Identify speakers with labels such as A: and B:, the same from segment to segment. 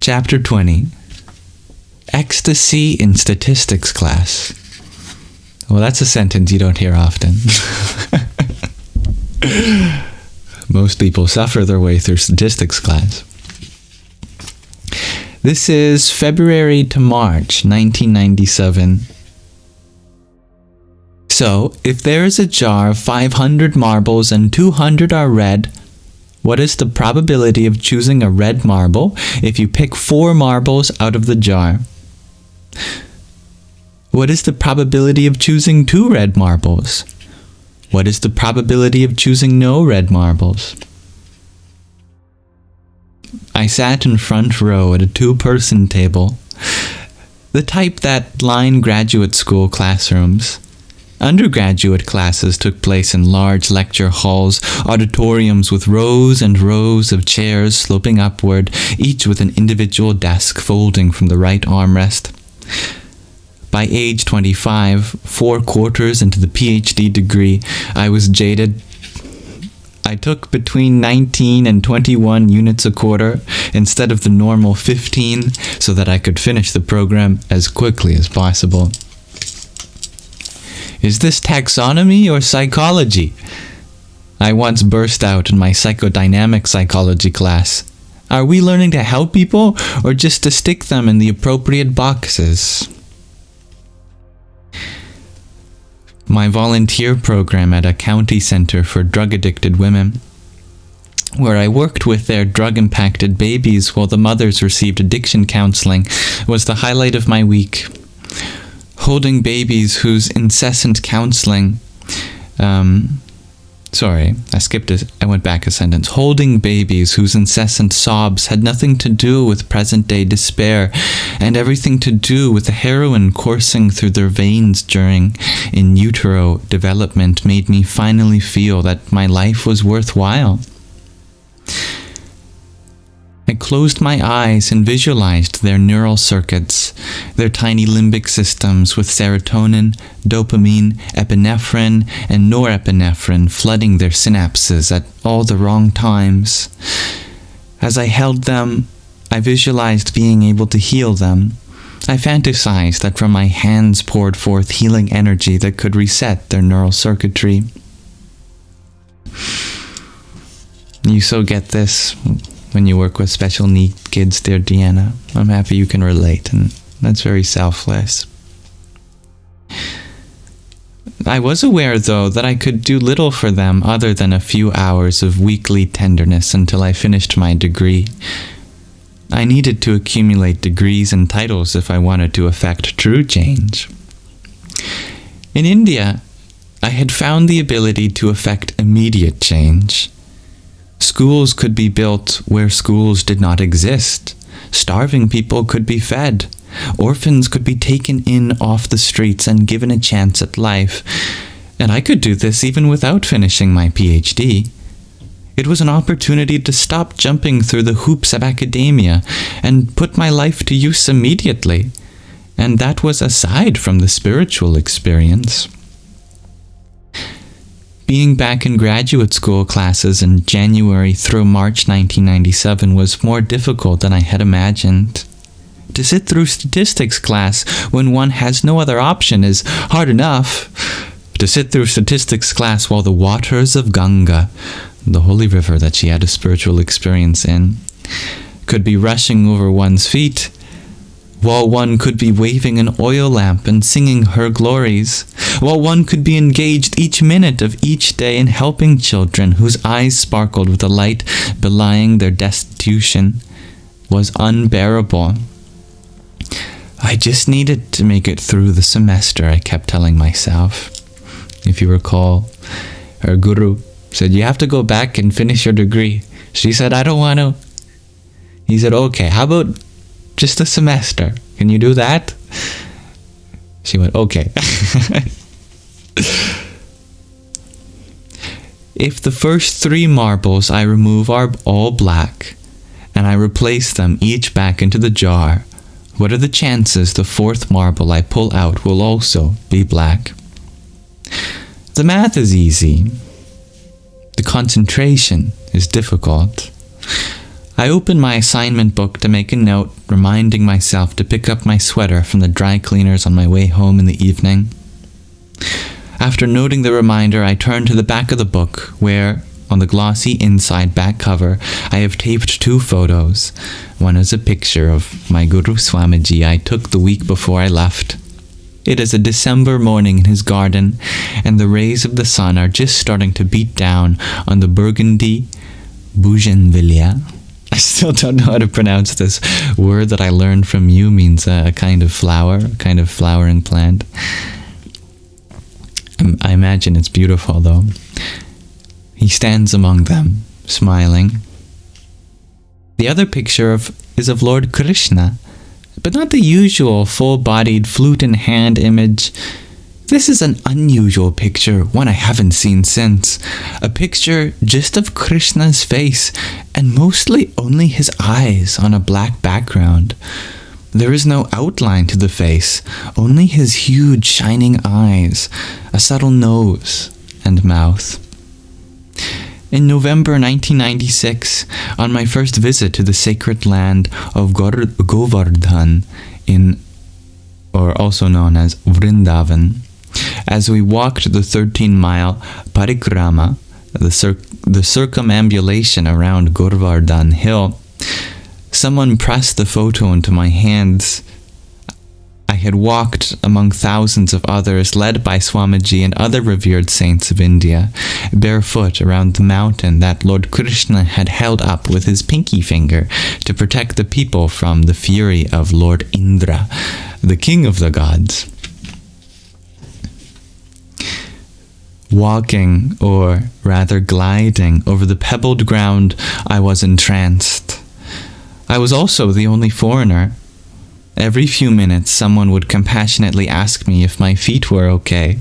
A: Chapter 20. Ecstasy in Statistics Class. Well, that's a sentence you don't hear often. Most people suffer their way through statistics class. This is February to March 1997. So, if there is a jar of 500 marbles and 200 are red, what is the probability of choosing a red marble if you pick 4 marbles out of the jar? What is the probability of choosing 2 red marbles? What is the probability of choosing no red marbles? I sat in front row at a 2-person table, the type that line graduate school classrooms. Undergraduate classes took place in large lecture halls, auditoriums with rows and rows of chairs sloping upward, each with an individual desk folding from the right armrest. By age 25, 4 quarters into the PhD degree, I was jaded. I took between 19 and 21 units a quarter instead of the normal 15 so that I could finish the program as quickly as possible. Is this taxonomy or psychology? I once burst out in my psychodynamic psychology class. Are we learning to help people or just to stick them in the appropriate boxes? My volunteer program at a county center for drug-addicted women, where I worked with their drug-impacted babies while the mothers received addiction counseling, was the highlight of my week. Holding babies whose incessant counseling... I went back a sentence. Holding babies whose incessant sobs had nothing to do with present-day despair and everything to do with the heroin coursing through their veins during in utero development made me finally feel that my life was worthwhile. I closed my eyes and visualized their neural circuits, their tiny limbic systems with serotonin, dopamine, epinephrine, and norepinephrine flooding their synapses at all the wrong times. As I held them, I visualized being able to heal them. I fantasized that from my hands poured forth healing energy that could reset their neural circuitry. You so get this when you work with special need kids, dear Deanna. I'm happy you can relate, and that's very selfless. I was aware, though, that I could do little for them other than a few hours of weekly tenderness until I finished my degree. I needed to accumulate degrees and titles if I wanted to effect true change. In India, I had found the ability to effect immediate change. Schools could be built where schools did not exist. Starving people could be fed. Orphans could be taken in off the streets and given a chance at life. And I could do this even without finishing my PhD. It was an opportunity to stop jumping through the hoops of academia and put my life to use immediately. And that was aside from the spiritual experience. Being back in graduate school classes in January through March 1997 was more difficult than I had imagined. To sit through statistics class when one has no other option is hard enough. To sit through statistics class while the waters of Ganga, the holy river that she had a spiritual experience in, could be rushing over one's feet, while one could be waving an oil lamp and singing her glories, while one could be engaged each minute of each day in helping children whose eyes sparkled with a light belying their destitution, was unbearable. I just needed to make it through the semester, I kept telling myself. If you recall, her guru said, you have to go back and finish your degree. She said, I don't want to. He said, okay, how about just a semester? Can you do that? She went, okay. If the first 3 marbles I remove are all black, and I replace them each back into the jar, what are the chances the 4th marble I pull out will also be black? The math is easy. The concentration is difficult. I opened my assignment book to make a note, reminding myself to pick up my sweater from the dry cleaners on my way home in the evening. After noting the reminder, I turned to the back of the book, where, on the glossy inside back cover, I have taped 2 photos. One is a picture of my Guru Swamiji I took the week before I left. It is a December morning in his garden, and the rays of the sun are just starting to beat down on the burgundy bougainvillea. I still don't know how to pronounce this word that I learned from you. Means a kind of flower, a kind of flowering plant. I imagine it's beautiful, though. He stands among them, smiling. The other picture is of Lord Krishna, but not the usual full-bodied flute-in-hand image. This is an unusual picture, one I haven't seen since. A picture just of Krishna's face, and mostly only his eyes on a black background. There is no outline to the face, only his huge shining eyes, a subtle nose and mouth. In November 1996, on my first visit to the sacred land of Govardhan, or also known as Vrindavan, as we walked the 13-mile parikrama, the circumambulation around Govardhan Hill, someone pressed the photo into my hands. I had walked among thousands of others, led by Swamiji and other revered saints of India, barefoot around the mountain that Lord Krishna had held up with his pinky finger to protect the people from the fury of Lord Indra, the king of the gods. Walking, or rather gliding, over the pebbled ground, I was entranced. I was also the only foreigner. Every few minutes, someone would compassionately ask me if my feet were okay.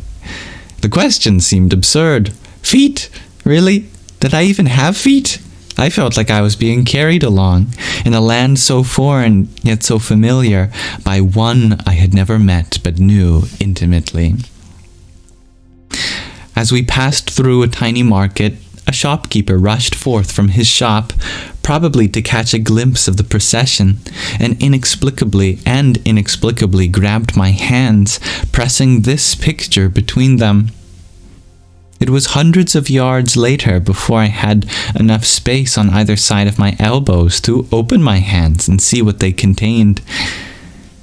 A: The question seemed absurd. Feet? Really? Did I even have feet? I felt like I was being carried along, in a land so foreign yet so familiar, by one I had never met but knew intimately. As we passed through a tiny market, a shopkeeper rushed forth from his shop, probably to catch a glimpse of the procession, and inexplicably grabbed my hands, pressing this picture between them. It was hundreds of yards later before I had enough space on either side of my elbows to open my hands and see what they contained.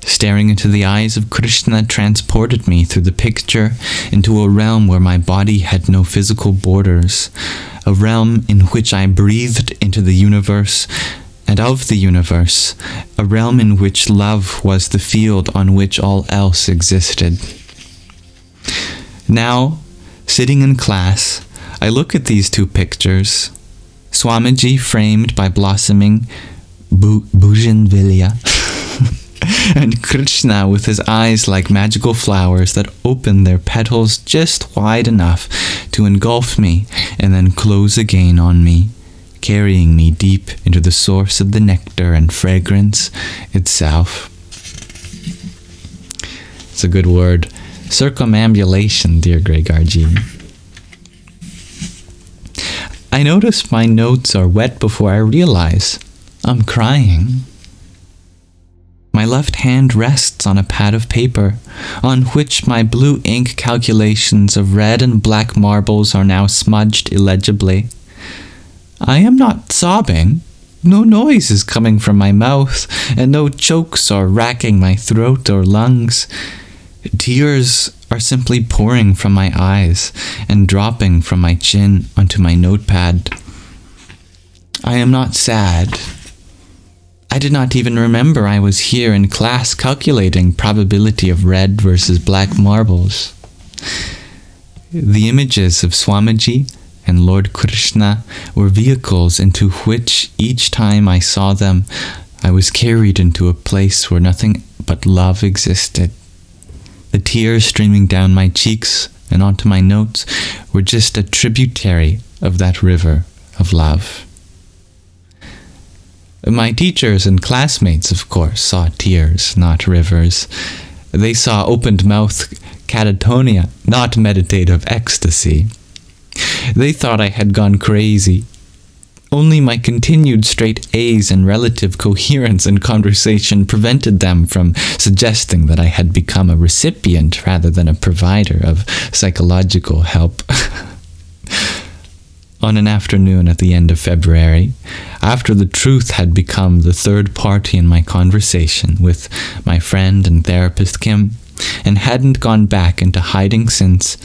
A: Staring into the eyes of Krishna transported me through the picture into a realm where my body had no physical borders, a realm in which I breathed into the universe and of the universe, a realm in which love was the field on which all else existed. Now, sitting in class, I look at these 2 pictures, Swamiji framed by blossoming bougainvillea, and Krishna with his eyes like magical flowers that open their petals just wide enough to engulf me and then close again on me, carrying me deep into the source of the nectar and fragrance itself. It's a good word. Circumambulation, dear Gregarji. I notice my notes are wet before I realize I'm crying. My left hand rests on a pad of paper, on which my blue ink calculations of red and black marbles are now smudged illegibly. I am not sobbing. No noise is coming from my mouth, and no chokes are racking my throat or lungs. Tears are simply pouring from my eyes and dropping from my chin onto my notepad. I am not sad. I did not even remember I was here in class calculating probability of red versus black marbles. The images of Swamiji and Lord Krishna were vehicles into which each time I saw them, I was carried into a place where nothing but love existed. The tears streaming down my cheeks and onto my notes were just a tributary of that river of love. My teachers and classmates, of course, saw tears, not rivers. They saw opened-mouth catatonia, not meditative ecstasy. They thought I had gone crazy. Only my continued straight A's and relative coherence in conversation prevented them from suggesting that I had become a recipient rather than a provider of psychological help. On an afternoon at the end of February, after the truth had become the third party in my conversation with my friend and therapist Kim, and hadn't gone back into hiding since,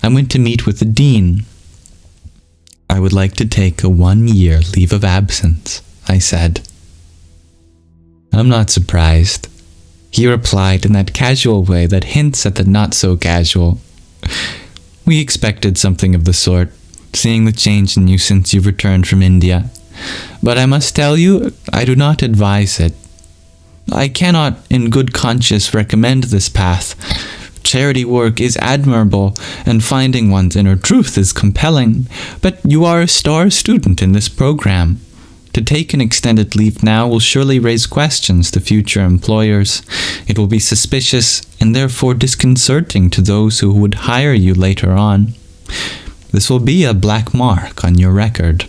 A: I went to meet with the dean. I would like to take a 1-year leave of absence, I said. I'm not surprised, he replied in that casual way that hints at the not-so-casual. We expected something of the sort, seeing the change in you since you've returned from India. But I must tell you, I do not advise it. I cannot, in good conscience, recommend this path. Charity work is admirable, and finding one's inner truth is compelling, but you are a star student in this program. To take an extended leave now will surely raise questions to future employers. It will be suspicious and therefore disconcerting to those who would hire you later on. This will be a black mark on your record.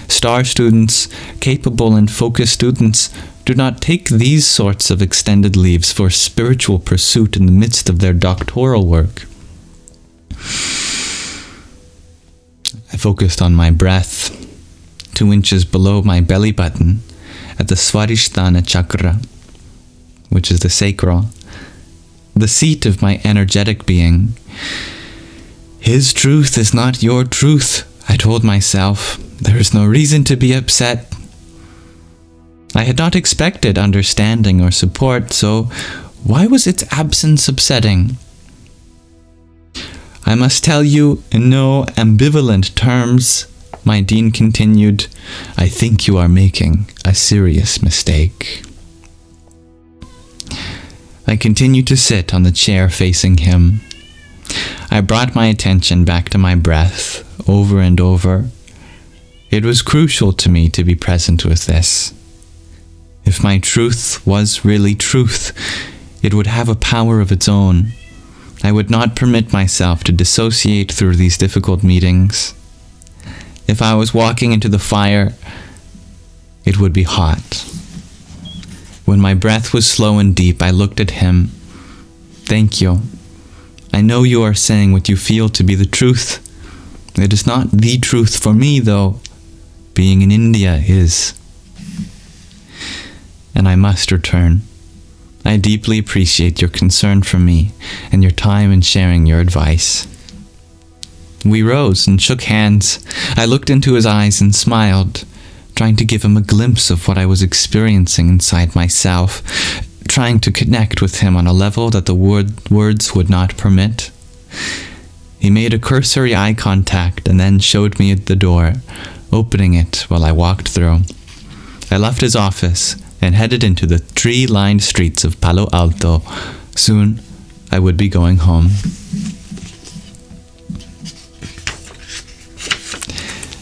A: Star students, capable and focused students, do not take these sorts of extended leaves for spiritual pursuit in the midst of their doctoral work. I focused on my breath, 2 inches below my belly button, at the Swadhisthana chakra, which is the sacral, the seat of my energetic being. His truth is not your truth, I told myself. There is no reason to be upset. I had not expected understanding or support, so why was its absence upsetting? I must tell you in no ambivalent terms, my dean continued, I think you are making a serious mistake. I continued to sit on the chair facing him. I brought my attention back to my breath, over and over. It was crucial to me to be present with this. If my truth was really truth, it would have a power of its own. I would not permit myself to dissociate through these difficult meetings. If I was walking into the fire, it would be hot. When my breath was slow and deep, I looked at him. Thank you. I know you are saying what you feel to be the truth. It is not the truth for me, though. Being in India is. And I must return. I deeply appreciate your concern for me and your time in sharing your advice. We rose and shook hands. I looked into his eyes and smiled, trying to give him a glimpse of what I was experiencing inside myself, trying to connect with him on a level that the words would not permit. He made a cursory eye contact and then showed me at the door, opening it while I walked through. I left his office and headed into the tree-lined streets of Palo Alto. Soon, I would be going home.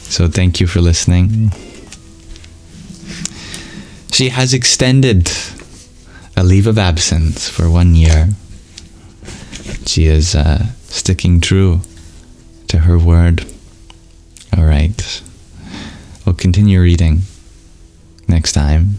A: So thank you for listening. She has extended a leave of absence for 1 year. She is sticking true to her word. All right. We'll continue reading next time.